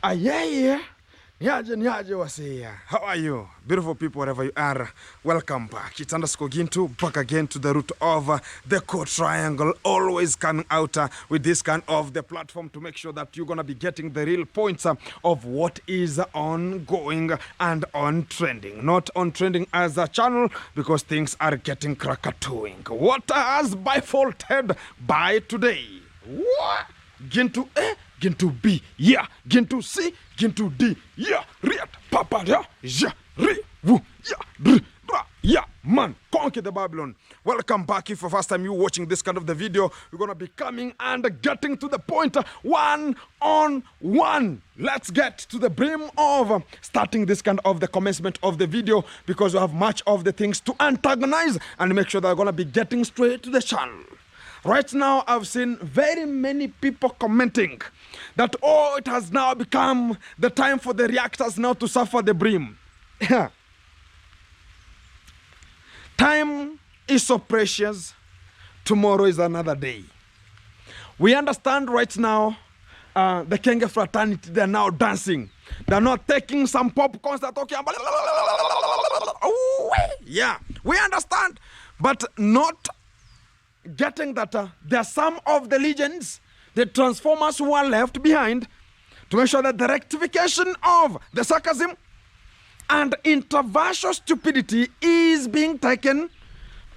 Yeah. Nyaje wasiya. How are you? Beautiful people, wherever you are. Welcome back. It's underscore Gintu, back again to the root of the core triangle. Always coming out with this kind of the platform to make sure that you're going to be getting the real points of what is ongoing and on trending. Not on trending as a channel because things are getting krakatooing. What has bifurcated by today? What? Gintu A, Gintu B, yeah. Gintu C, Gintu D, yeah. Riat, papa, yeah, ja, ri, wu, yeah, dr, ra, yeah. Man, conquer the Babylon. Welcome back. If for first time you watching this kind of the video, we're gonna be coming and getting to the point one on one. Let's get to the brim of starting this kind of the commencement of the video because we have much of the things to antagonize and make sure that we're gonna be getting straight to the channel. Right now, I've seen very many people commenting that, oh, it has now become the time for the reactors now to suffer the brim. Time is so precious. Tomorrow is another day. We understand right now the Kenge fraternity, they're now dancing. They're not taking some popcorns, they're talking about... Yeah, we understand, but not getting that there are some of the legends, the transformers who are left behind to make sure that the rectification of the sarcasm and introversial stupidity is being taken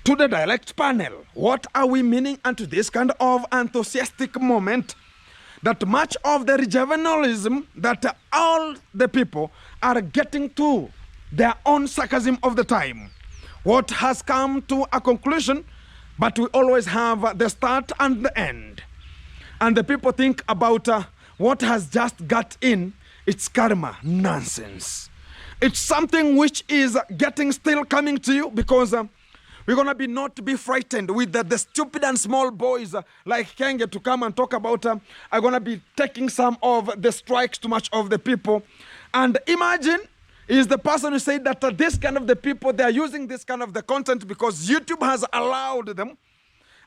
to the dialect panel. What are we meaning unto this kind of enthusiastic moment that much of the rejuvenalism that all the people are getting to their own sarcasm of the time? What has come to a conclusion, but we always have the start and the end. And the people think about what has just got in, it's karma, nonsense. It's something which is getting still coming to you because we're going to be not be frightened with the stupid and small boys like Kenge to come and talk about are going to be taking some of the strikes to much of the people. And imagine, is the person who said that this kind of the people, they are using this kind of the content because YouTube has allowed them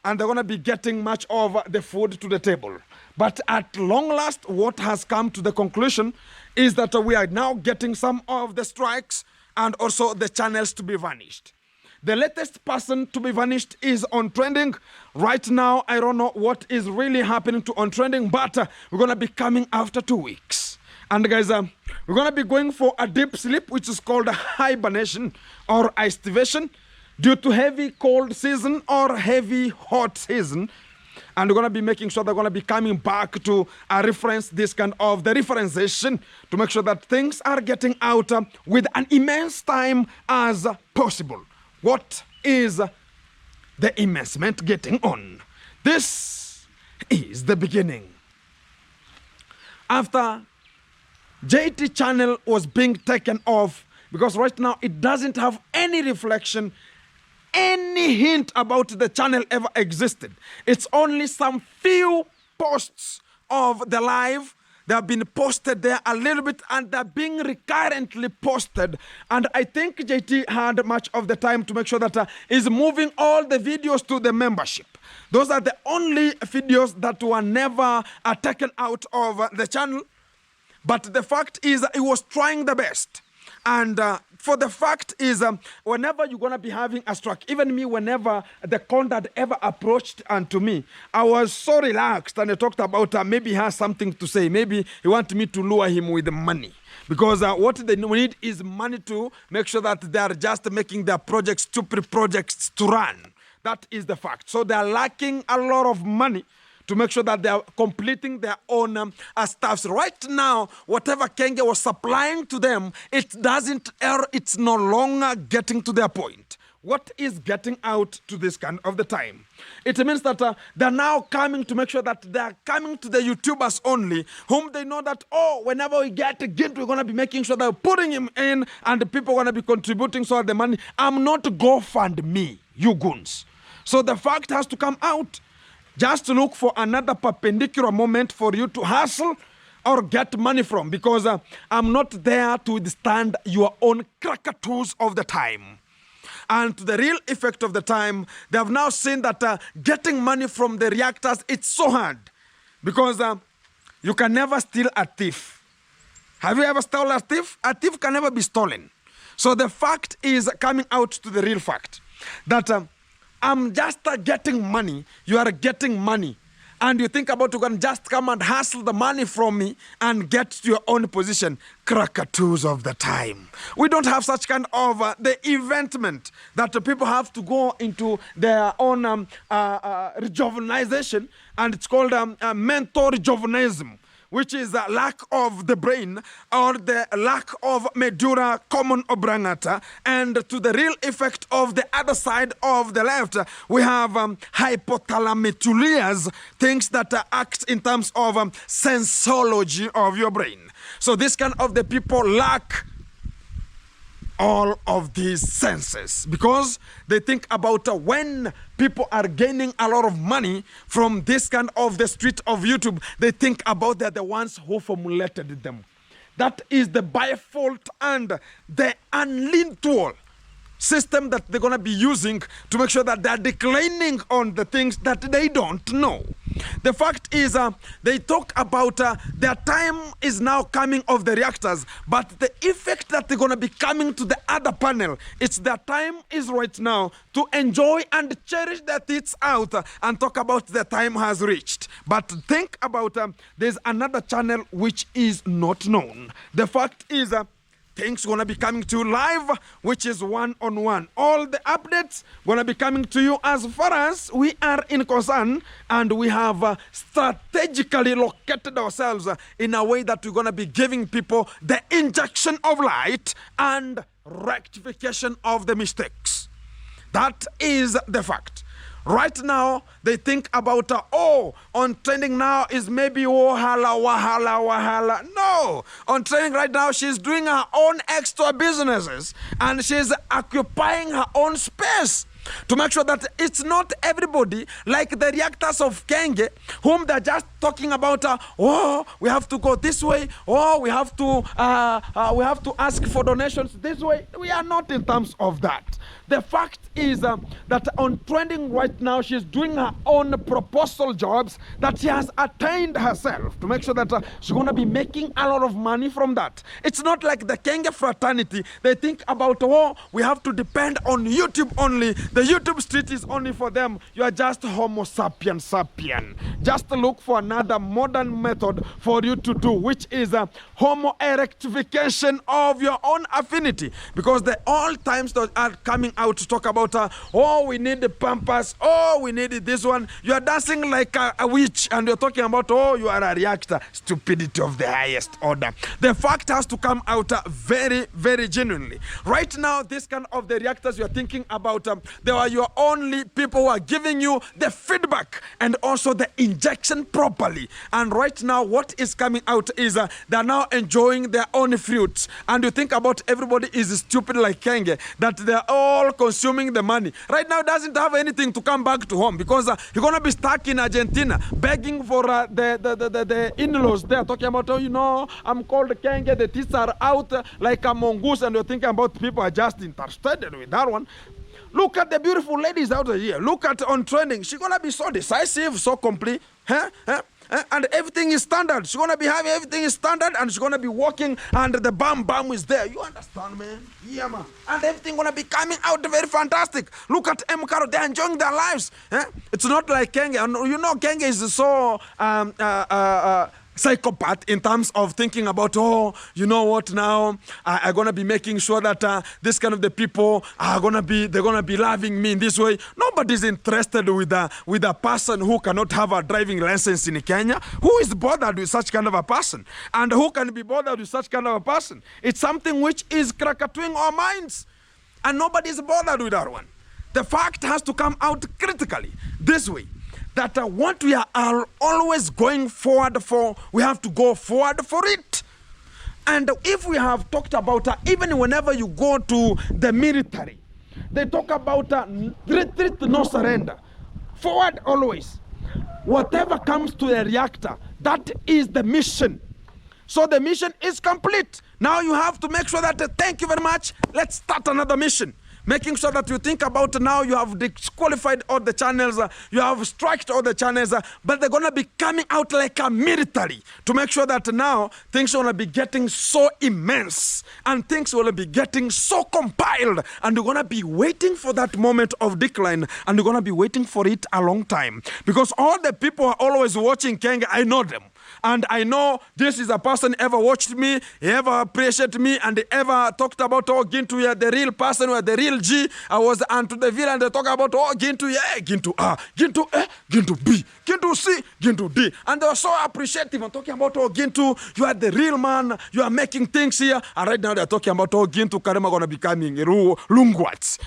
and they're going to be getting much of the food to the table. But at long last, what has come to the conclusion is that we are now getting some of the strikes and also the channels to be vanished. The latest person to be vanished is on trending. Right now, I don't know what is really happening to on trending, but we're going to be coming after 2 weeks. And guys, we're going to be going for a deep sleep, which is called hibernation or estivation due to heavy cold season or heavy hot season. And we're going to be making sure they're going to be coming back to reference this kind of the referencing to make sure that things are getting out with an immense time as possible. What is the immensement getting on? This is the beginning. After JT channel was being taken off because right now it doesn't have any reflection, any hint about the channel ever existed. It's only some few posts of the live. They have been posted there a little bit and they're being recurrently posted. And I think JT had much of the time to make sure that he's moving all the videos to the membership. Those are the only videos that were never taken out of the channel. But the fact is he was trying the best. And for the fact is, whenever you're going to be having a strike, even me, whenever the contact ever approached to me, I was so relaxed and I talked about maybe he has something to say. Maybe he wants me to lure him with the money. Because what they need is money to make sure that they are just making their projects, stupid projects to run. That is the fact. So they are lacking a lot of money to make sure that they are completing their own stuffs. Right now, whatever Kenge was supplying to them, it's no longer getting to their point. What is getting out to this kind of the time? It means that they're now coming to make sure that they're coming to the YouTubers only, whom they know that, oh, whenever we get a gift, we're going to be making sure that we're putting him in and the people are going to be contributing so that the money. I'm not GoFundMe, you goons. So the fact has to come out. Just look for another perpendicular moment for you to hustle or get money from because I'm not there to withstand your own crackatoos of the time. And to the real effect of the time, they have now seen that getting money from the reactors, it's so hard because you can never steal a thief. Have you ever stolen a thief? A thief can never be stolen. So the fact is coming out to the real fact that I'm just getting money, you are getting money. And you think about you can just come and hustle the money from me and get to your own position. Krakatoos of the time. We don't have such kind of the eventment that the people have to go into their own rejuvenization, and it's called mental rejuvenism, which is a lack of the brain or the lack of medulla common oblongata. And to the real effect of the other side of the left, we have hypothalamus, things that act in terms of sensology of your brain. So this kind of the people lack all of these senses because they think about when people are gaining a lot of money from this kind of the street of YouTube, they think about they're the ones who formulated them. That is the by-fault and the unlinked system that they're going to be using to make sure that they're declining on the things that they don't know. The fact is, they talk about their time is now coming of the reactors, but the effect that they're going to be coming to the other panel, it's their time is right now to enjoy and cherish their teeth out and talk about the time has reached. But think about there's another channel which is not known. The fact is, things gonna be coming to you live, which is one-on-one. All the updates gonna be coming to you as far as we are in concern, and we have strategically located ourselves in a way that we're gonna be giving people the injection of light and rectification of the mistakes. That is the fact. Right now, they think about, on trending now is maybe wahala, wahala, wahala. No, on trending right now, she's doing her own extra businesses and she's occupying her own space to make sure that it's not everybody like the reactors of Kenge, whom they're just talking about, we have to go this way, we have to ask for donations this way. We are not in terms of that. The fact is that on trending right now, she's doing her own proposal jobs that she has attained herself to make sure that she's going to be making a lot of money from that. It's not like the Kenge fraternity. They think about, we have to depend on YouTube only. The YouTube street is only for them. You are just Homo sapien sapien. Just look for another modern method for you to do, which is Homo erectification of your own affinity. Because the all times that are coming out to talk about, we need the Pampers, we need this one. You are dancing like a witch and you're talking about, you are a reactor. Stupidity of the highest order. The fact has to come out very, very genuinely. Right now, this kind of the reactors you're thinking about, they are your only people who are giving you the feedback and also the injection properly. And right now, what is coming out is they're now enjoying their own fruits. And you think about everybody is stupid like Kenge, that they're all consuming the money. Right now, doesn't have anything to come back to home because you're going to be stuck in Argentina begging for the in-laws. They're talking about, I'm called Kenge, the teeth are out like a mongoose, and you're thinking about people are just interested with that one. Look at the beautiful ladies out here. Look at on trending. She's going to be so decisive, so complete. And everything is standard. She's going to be having everything is standard, and she's going to be walking and the bam is there. You understand, man? Yeah, man. And everything going to be coming out very fantastic. Look at M. Caro. They're enjoying their lives. It's not like Kenge. You know, Kenge is so psychopath in terms of thinking about, you know what now, I'm going to be making sure that this kind of the people are going to be, they're going to be loving me in this way. Nobody's interested with a person who cannot have a driving license in Kenya. Who is bothered with such kind of a person? And who can be bothered with such kind of a person? It's something which is krakatooing our minds. And nobody's bothered with that one. The fact has to come out critically this way. That what we are always going forward for, we have to go forward for it. And if we have talked about, even whenever you go to the military, they talk about retreat, no surrender. Forward always. Whatever comes to a reactor, that is the mission. So the mission is complete. Now you have to make sure that, thank you very much, let's start another mission. making sure that you think about now you have disqualified all the channels, you have striked all the channels, but they're going to be coming out like a military to make sure that now things are going to be getting so immense and things will be getting so compiled, and you're going to be waiting for that moment of decline, and you're going to be waiting for it a long time, because all the people are always watching Kenge. I know them. And I know this is a person ever watched me, he ever appreciated me, and he ever talked about, oh, Gintu, yeah, the real person, or the real G. I was onto the villa and they talk about, oh, Gintu, yeah, Gintu A, Gintu A, Gintu B, Gintu C, Gintu D. And they were so appreciative and talking about, oh, Gintu, you are the real man, you are making things here. And right now they're talking about, oh, Gintu Karema going to be coming, Lungwats.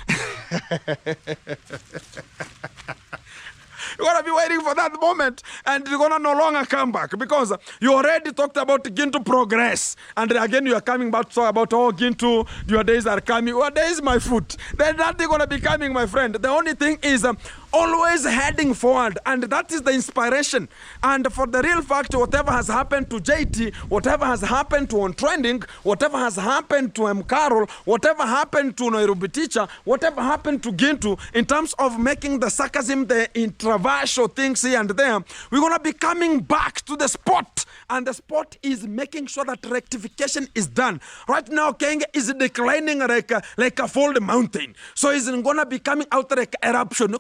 You're going to be waiting for that moment, and you're going to no longer come back, because you already talked about Gintu progress. And again, you are coming back to talk about, oh, Gintu, your days are coming. What day is my foot? There's nothing going to be coming, my friend. The only thing is always heading forward, and that is the inspiration. And for the real fact, whatever has happened to JT, whatever has happened to On Trending, whatever has happened to M. Carol, whatever happened to Nairobi Teacher, whatever happened to Gintu, in terms of making the sarcasm, the introversial things here and there, we're going to be coming back to the spot. And the spot is making sure that rectification is done. Right now, Kenge is declining like a fold mountain. So he's going to be coming out like eruption.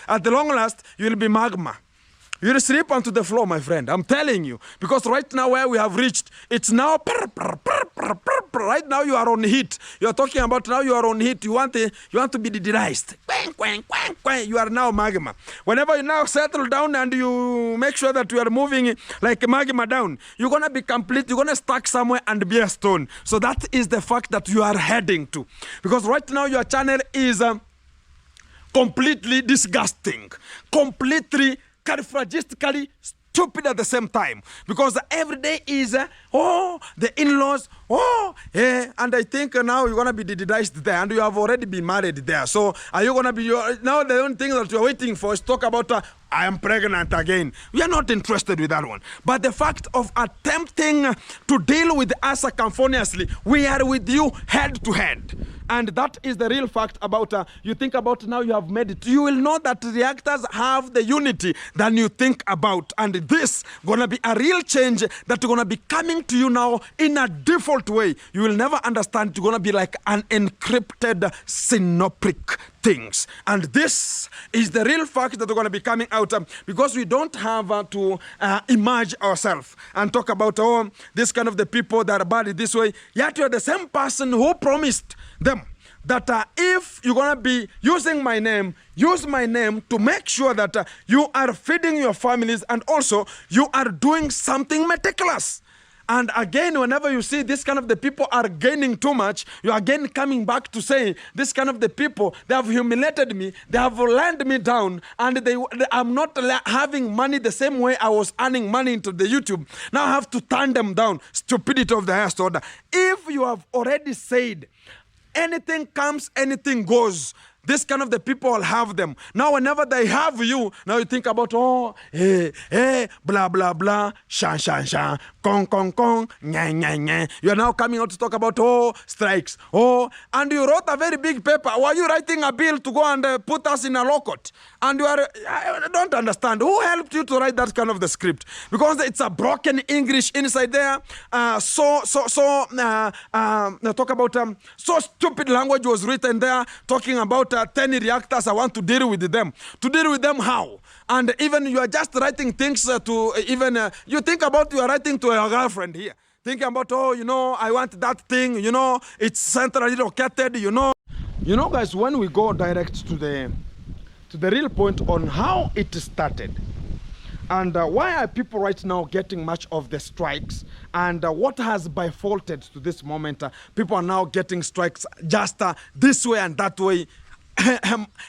At the long last, you'll be magma. You'll slip onto the floor, my friend. I'm telling you. Because right now where we have reached, it's now... Right now you are on heat. You are talking about now you are on heat. You want to be derized. You are now magma. Whenever you now settle down and you make sure that you are moving like magma down, you're going to be complete. You're going to stuck somewhere and be a stone. So that is the fact that you are heading to. Because right now your channel is completely disgusting. Completely characteristically stupid at the same time, because every day is oh, the in-laws, oh, yeah, and I think now you're gonna be dediced there, and you have already been married there. So are you gonna be now? The only thing that you're waiting for is talk about I am pregnant again. We are not interested with that one. But the fact of attempting to deal with us circumphoniously, we are with you head to head. And that is the real fact about, you think about now you have made it. You will know that reactors have the unity than you think about. And this gonna be a real change that's gonna be coming to you now in a default way. You will never understand. It's gonna be like an encrypted synoptic things. And this is the real fact that we're going to be coming out, because we don't have to imagine ourselves and talk about, oh, this kind of the people that are bad this way. Yet you're the same person who promised them that if you're going to be using my name, use my name to make sure that you are feeding your families, and also you are doing something meticulous. And again, whenever you see this kind of the people are gaining too much, you are again coming back to say, this kind of the people, they have humiliated me, they have landed me down, and I'm not having money the same way I was earning money into the YouTube. Now I have to turn them down. Stupidity of the highest order. If you have already said, anything comes, anything goes, this kind of the people will have them. Now, whenever they have you, now you think about, oh, blah, blah, blah, shan, shan, shan, kong, kong, kong, nya, nya, nya. You are now coming out to talk about, oh, strikes, oh, and you wrote a very big paper. Were you writing a bill to go and put us in a lockout? And you are, I don't understand. Who helped you to write that kind of the script? Because it's a broken English inside there. Talk about, so stupid language was written there, talking about 10 reactors, I want to deal with them. To deal with them how? And even you are just writing things to even, you think about you are writing to your girlfriend here. Thinking about, oh, you know, I want that thing, you know, it's centrally located, you know. You know, guys, when we go direct to the real point on how it started, and why are people right now getting much of the strikes, and what has bifurcated to this moment, people are now getting strikes just this way and that way,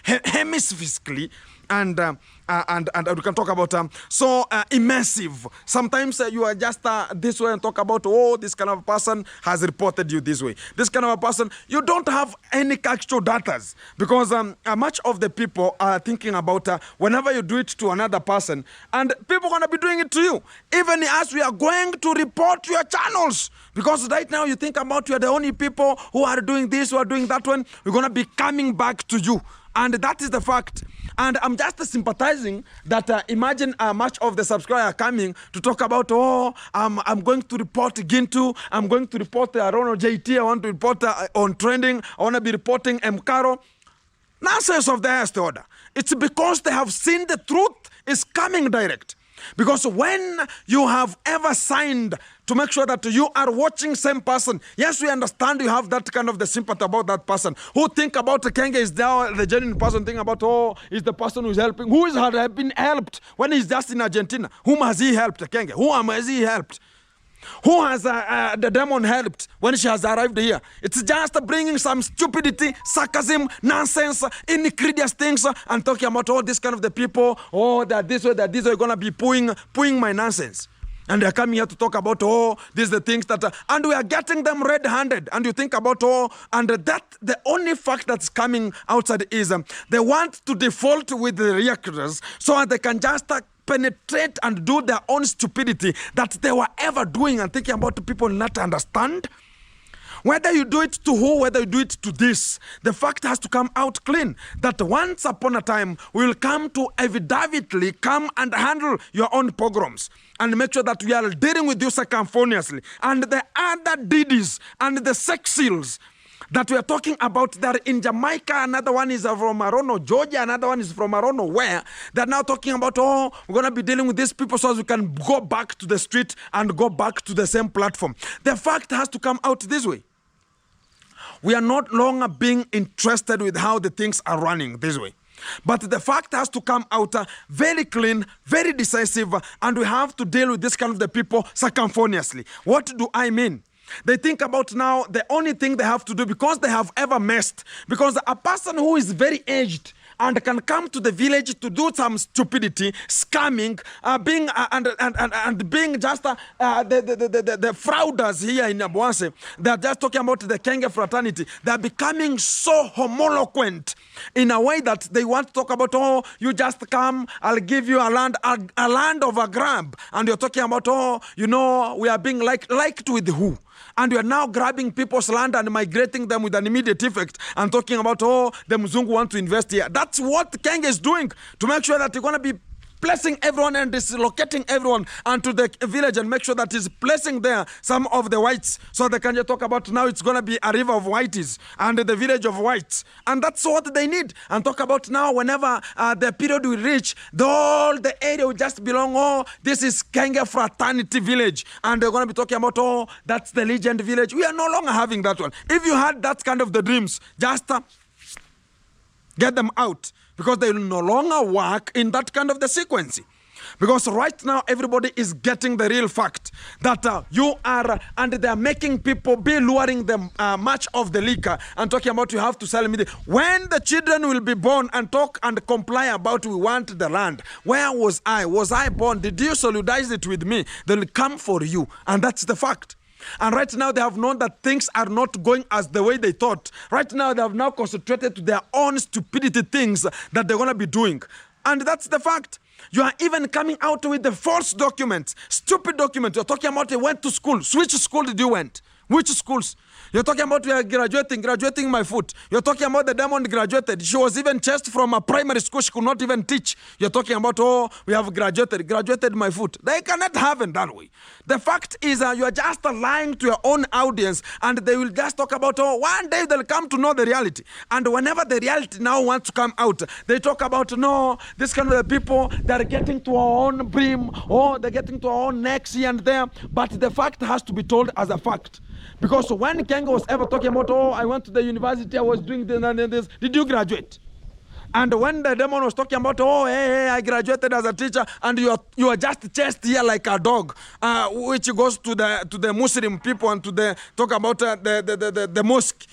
hemispherically, and we can talk about so immersive. Sometimes you are just this way and talk about, oh, this kind of a person has reported you this way. This kind of a person, you don't have any actual data, because much of the people are thinking about whenever you do it to another person, and people are going to be doing it to you. Even as we are going to report your channels, because right now you think about you are the only people who are doing this, who are doing that one, we're going to be coming back to you. And that is the fact. And I'm just sympathizing that imagine much of the subscribers are coming to talk about, oh, I'm going to report Gintu, I'm going to report Rono JT, I want to report on trending, I want to be reporting Mkaro. Nonsense of the highest order. It's because they have seen the truth is coming direct. Because when you have ever signed to make sure that you are watching same person, yes, we understand you have that kind of the sympathy about that person. Who think about Kenge is now the genuine person, think about, oh, is the person who is helping. Who is had been helped when he's just in Argentina? Whom has he helped, Kenge? Who has he helped? Who has the demon helped when she has arrived here? It's just bringing some stupidity, sarcasm, nonsense, insidious things, and talking about all this kind of the people, oh, that this way, are going to be pooing my nonsense. And they're coming here to talk about, oh, these are the things that, and we are getting them red-handed. And you think about, oh, and that the only fact that's coming outside is they want to default with the reactors so they can just penetrate and do their own stupidity that they were ever doing, and thinking about the people not understand. Whether you do it to who, whether you do it to this, the fact has to come out clean that once upon a time we will come to evidently come and handle your own pogroms and make sure that we are dealing with you circumphoniously. And the other diddies and the sex seals that we are talking about, they're in Jamaica, another one is from Rono, Georgia, another one is from Rono, where they're now talking about, oh, we're going to be dealing with these people so as we can go back to the street and go back to the same platform. The fact has to come out this way. We are not longer being interested with how the things are running this way. But the fact has to come out very clean, very decisive, and we have to deal with this kind of the people circumphoniously. What do I mean? They think about now the only thing they have to do, because they have ever messed, because a person who is very aged and can come to the village to do some stupidity, scamming, being just the frauders here in Abuase. They're just talking about the Kenge fraternity. They're becoming so homoloquent in a way that they want to talk about, oh, you just come, I'll give you a land of a grab. And you're talking about, oh, you know, we are being liked with who? And you are now grabbing people's land and migrating them with an immediate effect and talking about, oh, the Mzungu want to invest here. That's what Kenge is doing to make sure that you're going to be placing everyone and dislocating everyone onto the village and make sure that he's placing there some of the whites. So they can just talk about now it's going to be a river of whites and the village of whites. And that's what they need. And talk about now whenever the period will reach, all the area will just belong, oh, this is Kenge fraternity village. And they're going to be talking about, oh, that's the legend village. We are no longer having that one. If you had that kind of the dreams, just get them out, because they will no longer work in that kind of the sequence. Because right now everybody is getting the real fact that you are, and they are making people be luring them much of the liquor and talking about you have to sell me. When the children will be born and talk and comply about we want the land, where was I? Was I born? Did you solidarize it with me? They will come for you, and that's the fact. And right now they have known that things are not going as the way they thought. Right now they have now concentrated to their own stupidity things that they're going to be doing. And that's the fact. You are even coming out with the false documents, stupid documents. You're talking about you went to school. Which school did you went? Which schools? You're talking about we are graduating my foot. You're talking about the demon graduated. She was even chased from a primary school. She could not even teach. You're talking about, oh, we have graduated my foot. They cannot have it that way. The fact is you are just lying to your own audience, and they will just talk about, oh, one day they'll come to know the reality. And whenever the reality now wants to come out, they talk about, no, this kind of the people, they're getting to our own brim, or they're getting to our own necks here and there. But the fact has to be told as a fact. Because when Kenge was ever talking about, oh, I went to the university, I was doing this and this, did you graduate? And when the demon was talking about, oh, hey, I graduated as a teacher, and you are just chased here like a dog, which goes to the Muslim people and to the talk about the mosque.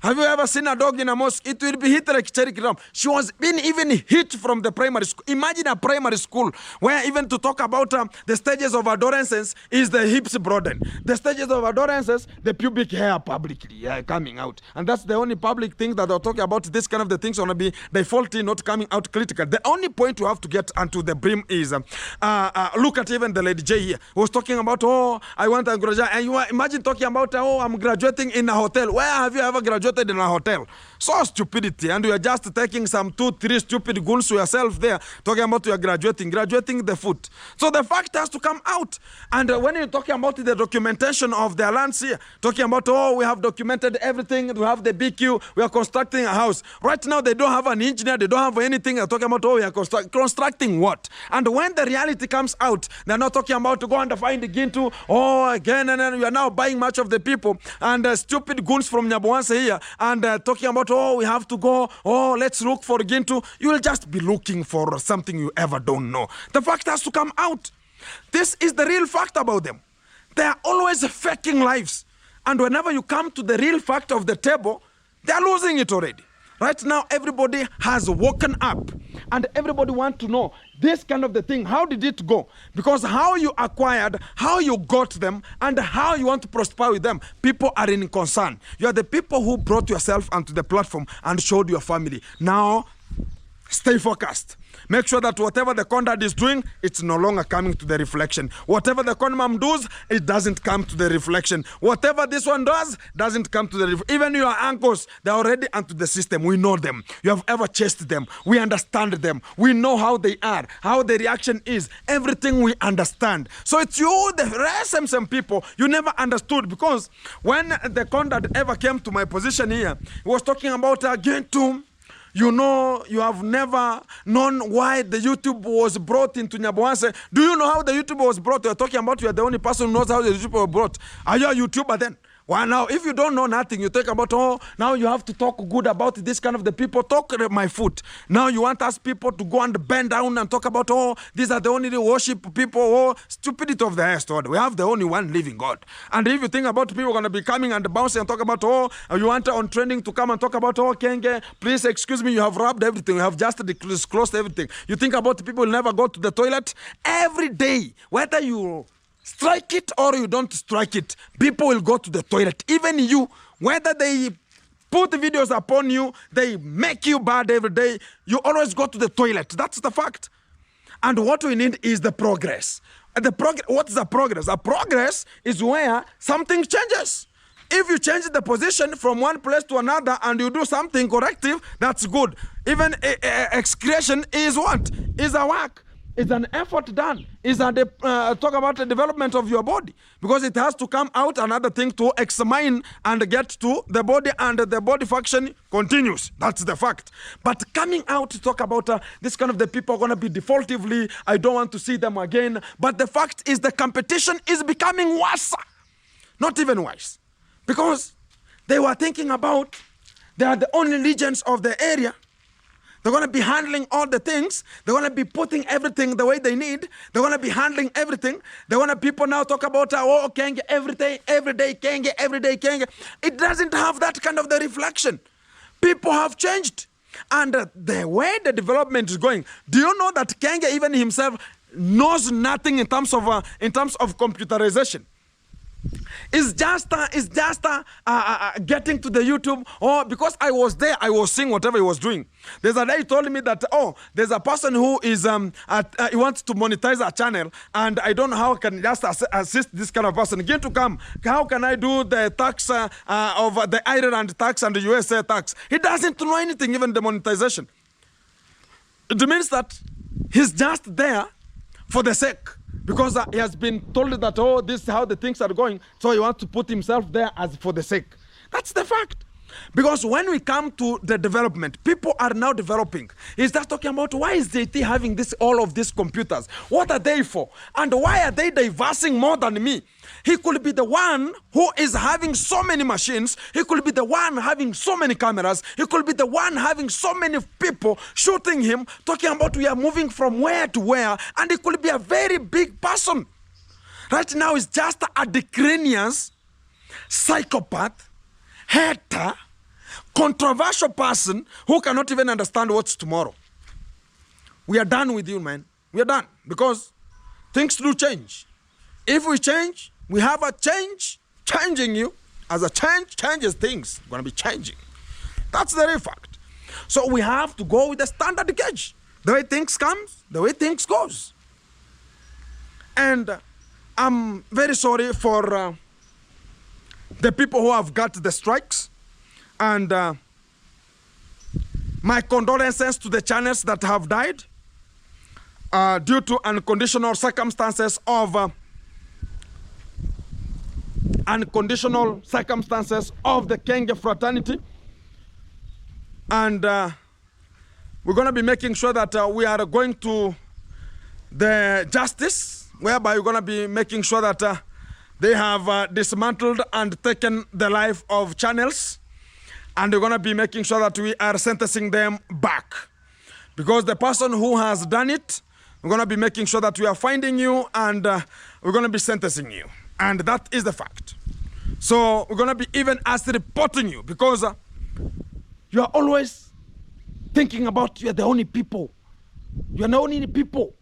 Have you ever seen a dog in a mosque? It will be hit like cherry crumb. She was being even hit from the primary school. Imagine a primary school where even to talk about the stages of adolescence is the hips broaden. The stages of adolescence, the pubic hair publicly coming out. And that's the only public thing that they're talking about. This kind of the things want to be defaulty, not coming out critical. The only point you have to get onto the brim is, look at even the Lady J here, who was talking about, oh, I want to graduate. And you imagine talking about, oh, I'm graduating in a hotel. Where have you ever graduated in a hotel? So stupidity. And you are just taking some 2-3 stupid goons to yourself there, talking about you are graduating the foot. So the fact has to come out. And when you're talking about the documentation of their lands here, talking about, oh, we have documented everything, we have the BQ, we are constructing a house. Right now, they don't have an engineer, they don't have anything. They're talking about, oh, we are constructing what? And when the reality comes out, they're not talking about to go and find the Gintu, oh, again, and then you are now buying much of the people. And stupid goons from Nyaboanse here, and talking about, oh, we have to go, oh, let's look for Gintu. You will just be looking for something you ever don't know. The fact has to come out. This is the real fact about them. They are always faking lives. And whenever you come to the real fact of the table, they are losing it already. Right now, everybody has woken up. And everybody wants to know this kind of the thing. How did it go? Because how you acquired, how you got them, and how you want to prosper with them, people are in concern. You are the people who brought yourself onto the platform and showed your family. Now, stay focused. Make sure that whatever the conduct is doing, it's no longer coming to the reflection. Whatever the conmam does, it doesn't come to the reflection. Whatever this one does, doesn't come to the reflection. Even your uncles, they're already onto the system. We know them. You have ever chased them. We understand them. We know how they are, how the reaction is. Everything we understand. So it's you, the rest people, you never understood, because when the conduct ever came to my position here, he was talking about Gintu. You know, you have never known why the YouTube was brought into Nyaboanse. Do you know how the YouTube was brought? You're talking about you are the only person who knows how the YouTube was brought. Are you a YouTuber then? Well, now, if you don't know nothing, you talk about, oh, now you have to talk good about this kind of the people. Talk my foot. Now you want us people to go and bend down and talk about, oh, these are the only worship people. Oh, stupidity of the highest order. We have the only one living God. And if you think about people going to be coming and bouncing and talk about, oh, you want on trending to come and talk about, oh, Kenge, please excuse me, you have rubbed everything. You have just disclosed everything. You think about people will never go to the toilet every day, whether you strike it or you don't strike it, people will go to the toilet. Even you, whether they put videos upon you, they make you bad every day, you always go to the toilet. That's the fact. And what we need is the progress. What is the progress? A progress is where something changes. If you change the position from one place to another and you do something corrective, that's good. Even excretion is what? Is a work. It's an effort done. It's a talk about the development of your body, because it has to come out another thing to examine and get to the body, and the body function continues. That's the fact. But coming out to talk about this kind of the people are going to be defaultively, I don't want to see them again. But the fact is the competition is becoming worse. Not even worse. Because they were thinking about they are the only legends of the area. They're going to be handling all the things. They're going to be putting everything the way they need. They're going to be handling everything. They want to people now talk about, oh, Kenge, every day, Kenge, every day, Kenge. It doesn't have that kind of the reflection. People have changed. And the way the development is going, do you know that Kenge even himself knows nothing in terms of computerization? It's just getting to the YouTube. Oh, because I was there, I was seeing whatever he was doing. There's a day he told me that, oh, there's a person who is he wants to monetize a channel, and I don't know how I can just assist this kind of person. Get to come. How can I do the tax of the Ireland tax and the USA tax? He doesn't know anything, even the monetization. It means that he's just there for the sake. Because he has been told that, oh, this is how the things are going, so he wants to put himself there as for the sake. That's the fact. Because when we come to the development, people are now developing. He's just talking about, why is JT having all of these computers? What are they for? And why are they diversing more than me? He could be the one who is having so many machines. He could be the one having so many cameras. He could be the one having so many people shooting him, talking about we are moving from where to where. And he could be a very big person. Right now, he's just a decranius, psychopath, hater, controversial person who cannot even understand what's tomorrow. We are done with you, man. We are done because things do change. If we change, we have a change changing you. As a change changes things, we're going to be changing. That's the real fact. So we have to go with the standard gauge. The way things comes, the way things goes. And I'm very sorry for the people who have got the strikes. And my condolences to the channels that have died due to unconditional circumstances of the Kenge fraternity. And we're going to be making sure that we are going to the justice, whereby we're going to be making sure that they have dismantled and taken the life of channels. And we're going to be making sure that we are sentencing them back. Because the person who has done it, we're going to be making sure that we are finding you and we're going to be sentencing you. And that is the fact. So we're going to be even as reporting you because you are always thinking about you are the only people. You are the only people.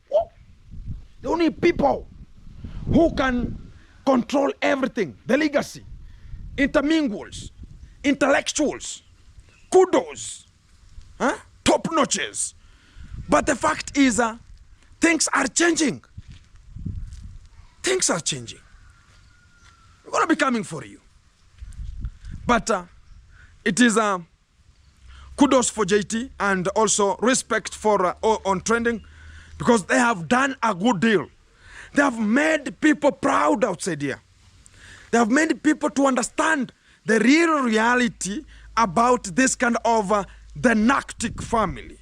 The only people who can control everything. The legacy, intermingles, intellectuals, kudos, top notches. But the fact is, things are changing. Things are changing. We're going to be coming for you. But it is kudos for JT and also respect for On Trending because they have done a good deal. They have made people proud outside here. They have made people to understand the real reality about this kind of the Naktic family,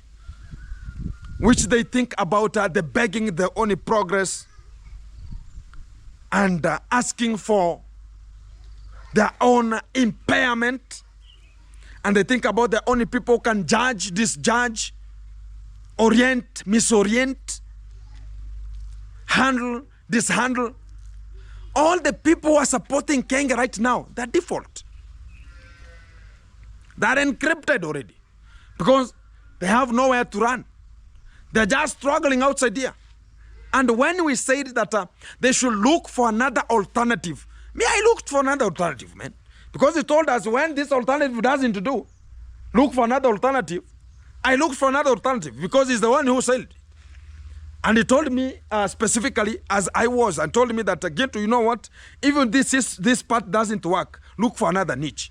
which they think about the begging the only progress and asking for their own impairment. And they think about the only people who can judge, disjudge, orient, misorient, handle, dishandle. All the people who are supporting Kenge right now, they're default. They're encrypted already because they have nowhere to run. They're just struggling outside here. And when we said that they should look for another alternative, I looked for another alternative, man. Because he told us when this alternative doesn't do, look for another alternative. I looked for another alternative because he's the one who said it. And he told me specifically as I was and told me that, Gintu, you know what? Even this part doesn't work. Look for another niche.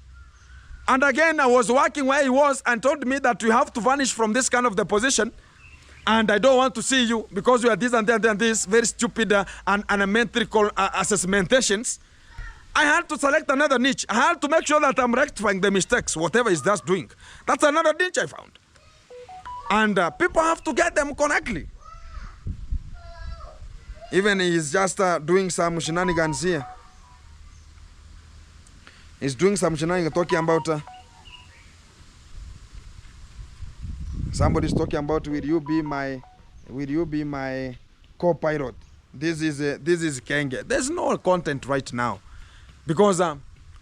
And again, I was working where he was and told me that you have to vanish from this kind of the position. And I don't want to see you because you are this and that and this very stupid and metrical assessmentations. I had to select another niche. I had to make sure that I'm rectifying the mistakes, whatever is just doing. That's another niche I found. And people have to get them correctly. Even he's just doing some shenanigans here. He's doing some shenanigans talking about... somebody's talking about, will you be my co-pilot? This is Kenge. There's no content right now. Because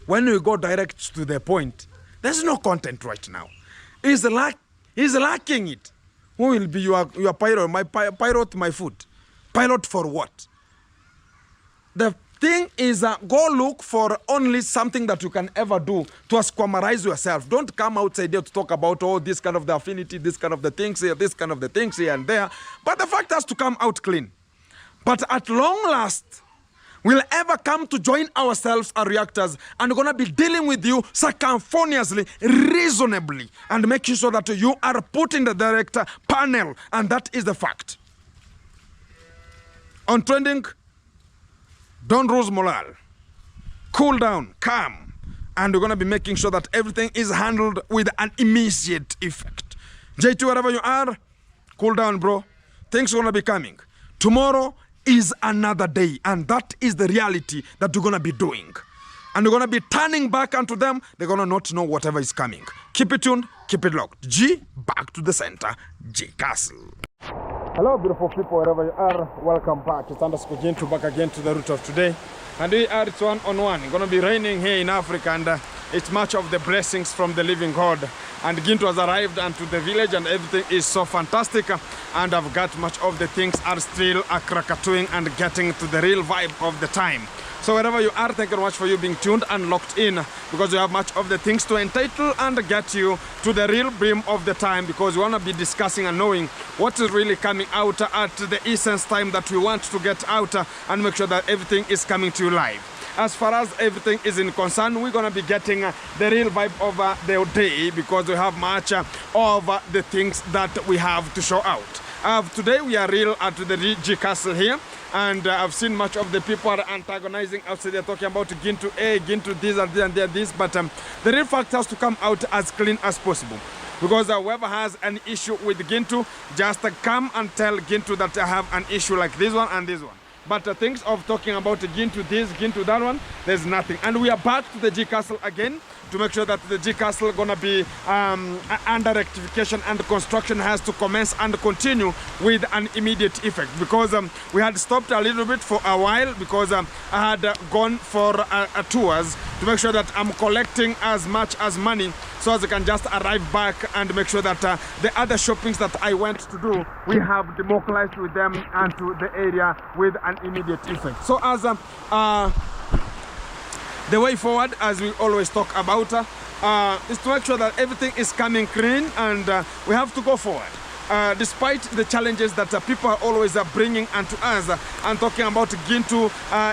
when we go direct to the point, there's no content right now. He's lacking it. Who will be your pilot? My pilot, my foot. Pilot for what? The thing is go look for only something that you can ever do to squamarize yourself. Don't come outside there to talk about all this kind of the affinity, this kind of the things here, this kind of the things here and there. But the fact has to come out clean. But at long last, we'll ever come to join ourselves as reactors and we're going to be dealing with you circumferently, reasonably, and making sure that you are put in the direct panel. And that is the fact. On Trending, don't lose morale. Cool down, calm. And we're going to be making sure that everything is handled with an immediate effect. J2, wherever you are, cool down, bro. Things are going to be coming. Tomorrow is another day, and that is the reality that we're going to be doing. And we're going to be turning back onto them. They're going to not know whatever is coming. Keep it tuned, keep it locked. G, back to the center. G Castle. Hello, beautiful people, wherever you are. Welcome back. It's Underscore Gintu back again to the root of today. And we are, it's one-on-one. It's going to be raining here in Africa, and it's much of the blessings from the living God. And Gintu has arrived unto the village and everything is so fantastic. And I've got much of the things are still krakatooing and getting to the real vibe of the time. So wherever you are, thank you very much for you being tuned and locked in, because we have much of the things to entitle and get you to the real brim of the time, because we want to be discussing and knowing what is really coming out at the essence time that we want to get out and make sure that everything is coming to you live. As far as everything is in concern, we're going to be getting the real vibe of the day, because we have much of the things that we have to show out. Today we are real at the G Castle here. And I've seen much of the people are antagonizing outside. They're talking about Gintu A, Gintu this and this. But the real fact has to come out as clean as possible. Because whoever has an issue with Gintu, just come and tell Gintu that I have an issue like this one and this one. But things of talking about Gintu this, Gintu that one, there's nothing. And we are back to the G Castle again to make sure that the G Castle gonna be under rectification, and construction has to commence and continue with an immediate effect, because we had stopped a little bit for a while because I had gone for tours to make sure that I'm collecting as much as money so as I can just arrive back and make sure that the other shoppings that I went to do, we have democratized with them and to the area with an immediate effect. So as the way forward, as we always talk about, is to make sure that everything is coming clean, and we have to go forward. Despite the challenges that people are always bringing unto us and talking about Gintu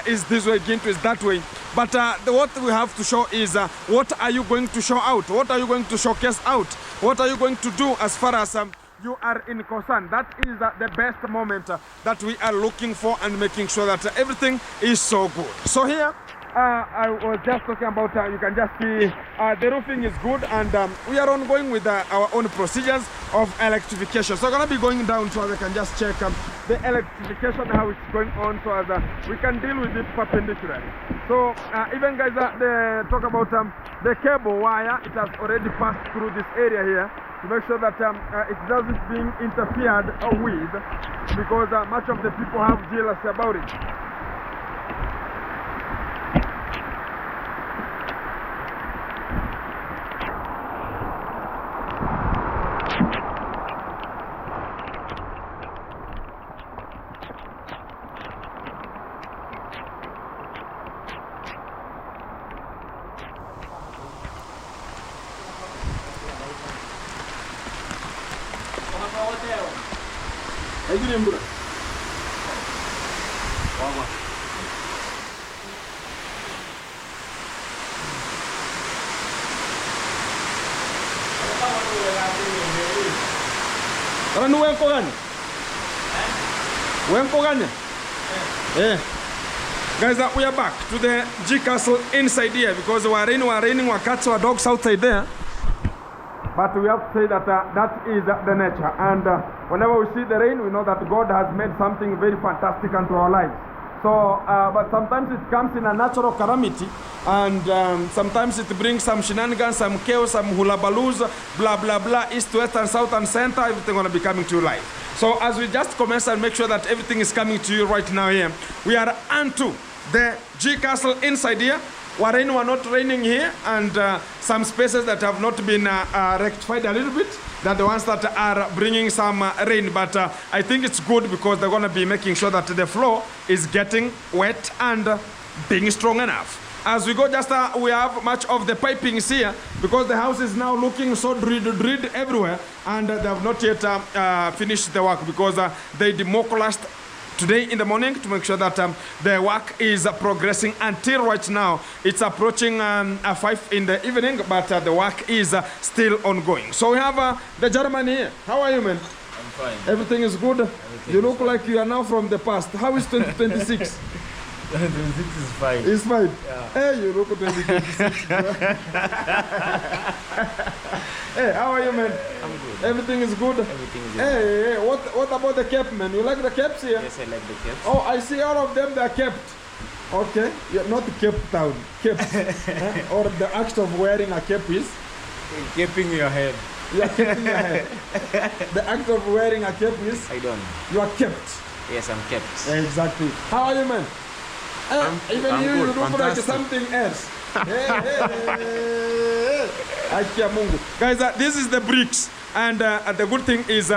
is this way, Gintu is that way. But what we have to show is what are you going to show out? What are you going to showcase out? What are you going to do as far as you are in concern? That is the best moment that we are looking for, and making sure that everything is so good. So here, I was just talking about, you can just see the roofing is good, and we are ongoing with our own procedures of electrification. So I'm going to be going down so as I can just check the electrification, how it's going on, so as we can deal with it perpendicularly. So even guys, they talk about the cable wire, it has already passed through this area here to make sure that it doesn't being interfered with, because much of the people have jealousy about it. Guys, we are back to the G Castle inside here, because we are raining, we cats, our dogs outside there. But we have to say that that is the nature. And whenever we see the rain, we know that God has made something very fantastic into our lives. So, but sometimes it comes in a natural calamity, and sometimes it brings some shenanigans, some chaos, some hula baloos, blah, blah, blah, east, west, and south, and center, everything going to be coming to you live. So as we just commence and make sure that everything is coming to you right now here, we are onto the G Castle inside here. We're not raining here, and some spaces that have not been rectified a little bit, that the ones that are bringing some rain. But I think it's good, because they're going to be making sure that the floor is getting wet and being strong enough. As we go, just we have much of the pipings here, because the house is now looking so drilled everywhere, and they have not yet finished the work, because they democolased today in the morning to make sure that the work is progressing. Until right now, it's approaching 5 in the evening, but the work is still ongoing. So we have the gentleman here. How are you, man? I'm fine. Everything is good? Everything You look like you are now from the past. How is 2026? 2026 is fine. It's fine. Yeah. Hey, you look 2026. Hey, how are you, man? I'm good. Everything is good? Everything is good. Hey, what about the cap, man? You like the caps here? Yes, I like the caps. Oh, I see all of them, they are kept. Okay, yeah, not Cape Town, kept. Or the act of wearing a cap is? Keeping your head. You are keeping your head. The act of wearing a cap is? I don't. You are kept. Yes, I'm kept. Exactly. How are you, man? Even I'm you good. look like Fantastic. something else. Akia Mungu. Guys, this is the bricks. And the good thing is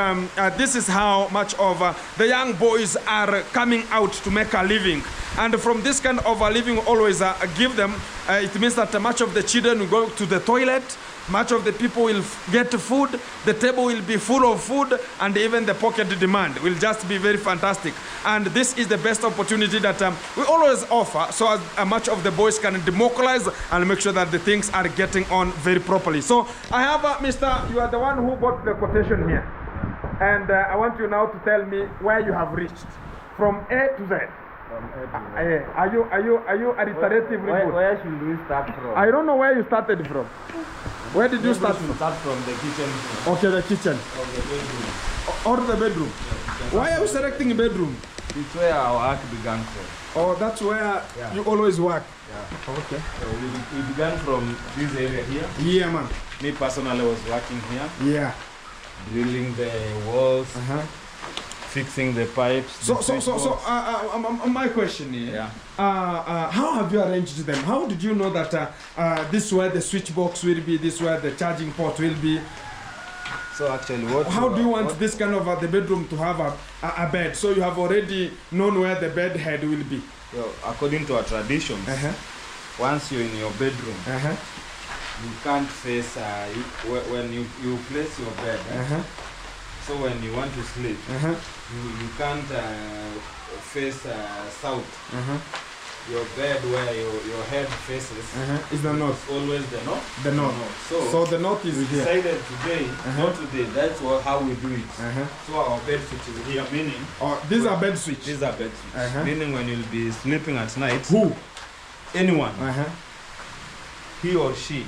this is how much of the young boys are coming out to make a living. And from this kind of a living, always give them, it means that much of the children will go to the toilet, much of the people will get food, the table will be full of food, and even the pocket demand will just be very fantastic. And this is the best opportunity that we always offer, so as much of the boys can democratize and make sure that the things are getting on very properly. So I have Mr. You are the one who got the quotation here, and I want you now to tell me where you have reached from A to Z. Are you alliteratively good? Where should we start from? I don't know where you started from. Where did you start We from? start from the kitchen. Okay, the kitchen Of the bedroom. or the bedroom. Why are you selecting a bedroom? It's where our work began from. Oh, that's where Yeah. you always work. Yeah. Okay. So we began from this area here. Yeah, man. Me personally was working here, Yeah. drilling the walls, fixing the pipes. So, the switchbox. my question here. Yeah. How have you arranged them? How did you know that this where the switch box will be, this where the charging port will be? So actually, what? How do you want this kind of the bedroom to have a bed? So you have already known where the bed head will be. So, according to our traditions, once you're in your bedroom, you can't face when you place your bed. So when you want to sleep, you can't face south. Your bed where your head faces Is the north. is always the north. The north. So the north is we here. decided today, not today, that's how we do it. So our bed switch is here, meaning Oh, these are bed switch. these are bed switch. Meaning when you'll be sleeping at night, Who? anyone, he or she,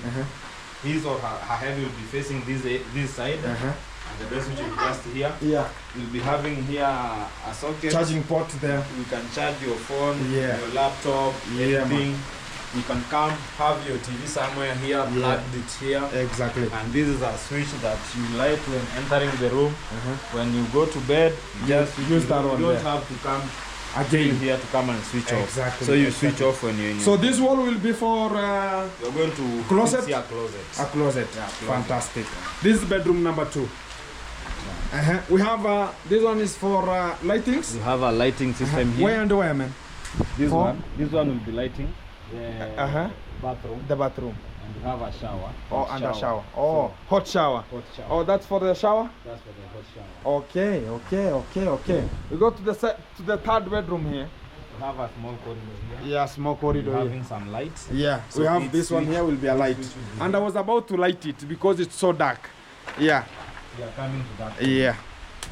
his or her head will be facing this side, and the bed switch will be just here. Yeah. You'll be having here a socket. Charging port there. You can charge your phone, Yeah. your laptop, Yeah, anything. You can come have your TV somewhere here, plugged it here. Exactly. And this is a switch that you light when entering the room. When you go to bed, you just use that one You don't there. have to come Again. here to come and switch off. Exactly, So you exactly. switch off when you're in your So this wall will be for You're going to Closet? fix your closet. a closet. Yeah, closet. Fantastic. This is bedroom number 2. We have this one is for lightings. You have a lighting system here. Where and where, man? This For- one will be lighting the bathroom, The bathroom. and you have a shower. Oh, hot and a shower. Oh, hot shower. Hot shower. Oh, that's for the shower. That's for the hot shower. Okay. We go to the third bedroom here. You have a small corridor here. Yeah, small corridor You're here. having some lights. Yeah, So we have each this one switch- here will be a light. switch will be And I was about to light it because it's so dark. Yeah, We are coming to that. yeah,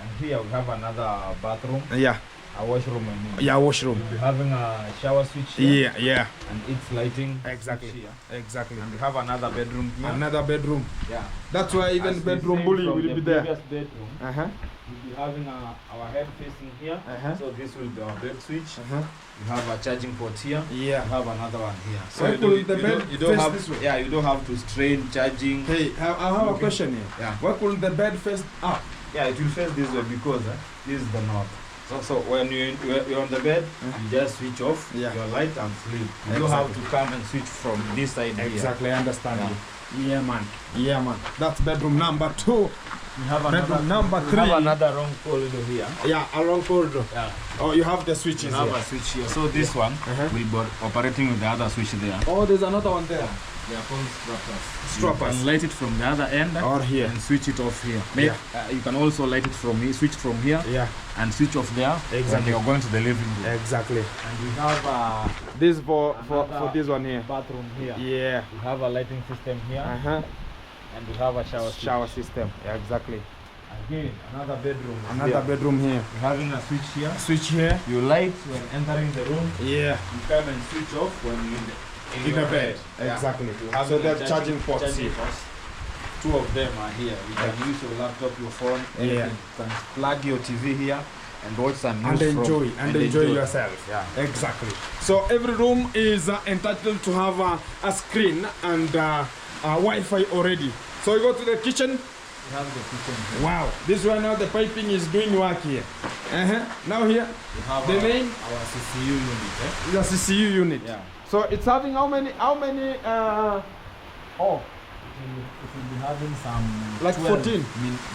And here we have another bathroom, yeah, a washroom, I mean. yeah, washroom. We'll be having a shower switch here. Yeah, And its lighting. exactly, switch here. exactly. And we have another bedroom here. Another bedroom. Yeah. That's why even As we bedroom seen bully from will the be there. previous bedroom, we'll be having our head facing here. So this will be our bed switch. You have a charging port here. Yeah. You have another one here. So Why you couldn't the bed you don't face have this way? Yeah, you don't have to strain charging. Hey, I have a question here. Yeah. Why couldn't the bed face up? Yeah, it will face this way because this is the north. So when you're on the bed, you just switch off your light and sleep. You don't have to come and switch from this side here. Exactly, I understand you. Yeah, man. That's bedroom number 2. You have Bedroom number you 3. have another long corridor here. Yeah, a long corridor. Yeah. Oh, you have the switches You have here. a switch here. So this one will be operating with the other switch there. Oh, there's another one there. They are called strappers. Strappers. You can light it from the other end Or here. and switch it off here. Yeah. You can also light it from here, switch from here Yeah, and switch off there when Exactly. you're going to the living room. exactly. And we have This for another this one here. bathroom here. Yeah. We have a lighting system here and we have a Shower system. Yeah, exactly. Again, another bedroom. Another bedroom here. We're having a switch here. Switch here. You light when entering the room. Yeah. You come and switch off when you're in In your the bed. Yeah. Exactly. You have So the they're charging ports charging here. ports. 2 of them are here. You can use your laptop, your phone. Yeah. You can plug your TV here and watch some news And enjoy, from, enjoy yourself. Yeah. Exactly. So every room is entitled to have a screen and Wi-Fi already. So you go to the kitchen. We have the kitchen here. Wow, this one now the piping is doing work here. Now here, We have the main our CCU unit. the CCU unit. Yeah. So it's having how many oh, It will be having some Like 14?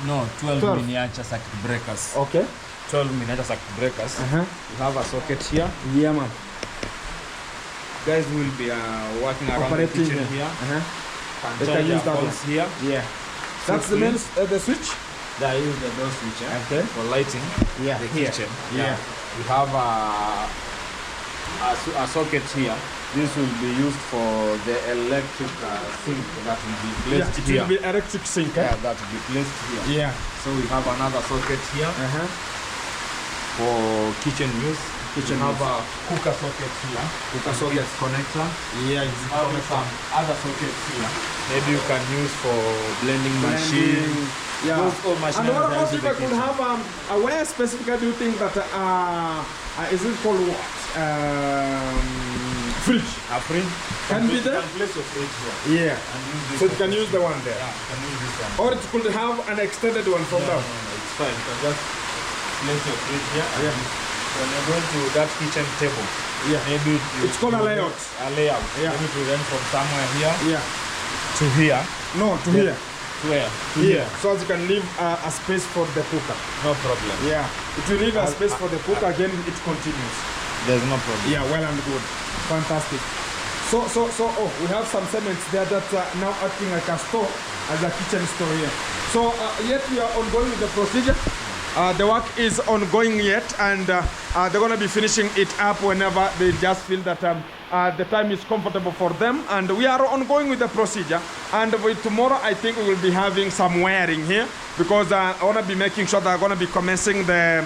12 12. miniature circuit breakers. okay. 12 miniature circuit breakers. Uh-huh. We have a socket here. Yeah, man. Guys will be working around the Operating kitchen here. here. They Can can charge use their that phones here. Yeah. That's the main the switch. There is the door switch Okay. for lighting Yeah. the Here. kitchen. Yeah. We have a socket here. This will be used for the electric sink that will be Yeah. placed It here. will be electric sink. Yeah, that will be placed here. Yeah. So we have another socket here for kitchen use. Kitchen we have use. a cooker socket here. Cooker Can socket. get connector. Yeah. We have some other sockets here. Maybe you can use for blending machine. Yeah. Those old machines And what that about use if the I could kitchen. have where specifically do you think that is it called what? Fridge. A fridge? Can be there? You can place your fridge here. Yeah. And use this So you one. can use the one there. Yeah, you can use this one. Or it could have an extended one from No, down. it's fine. You can just place your fridge here. Yeah. When you're going to that kitchen table, Yeah. maybe It's called a layout. A layout. Yeah. Maybe to run from somewhere here Yeah. to here. No, to Yeah. here. To where? To Here. here. So as you can leave a space for the cooker. No problem. Yeah. It will leave a space for the cooker, again it continues. There's no problem. Yeah, well and good. Fantastic. So, we have some cements there that are now acting like a store, as a kitchen store here. So, yet we are ongoing with the procedure. The work is ongoing yet, and they're going to be finishing it up whenever they just feel that the time is comfortable for them. And we are ongoing with the procedure. And with tomorrow, I think we will be having some wiring here, because I want to be making sure that I'm going to be commencing the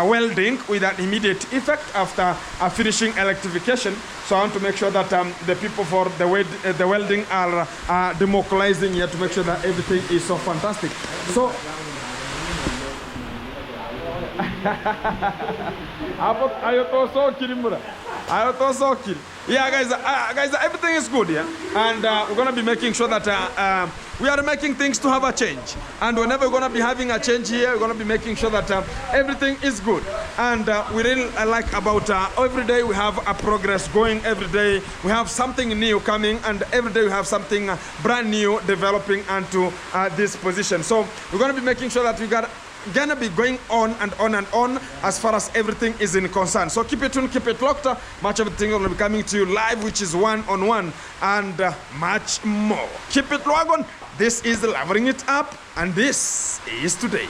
welding with an immediate effect after finishing electrification. So I want to make sure that the people for the welding are demobilizing here to make sure that everything is so fantastic. So yeah, guys, everything is good, yeah, and we're gonna be making sure that we are making things to have a change, and whenever we're gonna be having a change here, we're gonna be making sure that everything is good, and we really like about every day we have a progress going. Every day we have something new coming, and every day we have something brand new developing onto this position. So we're gonna be making sure that we got gonna be going on and on and on as far as everything is in concern. So keep it tuned, keep it locked. Much of the thing will be coming to you live, which is one-on-one, and much more. Keep it logged on. This is Leveling It Up, and this is Today.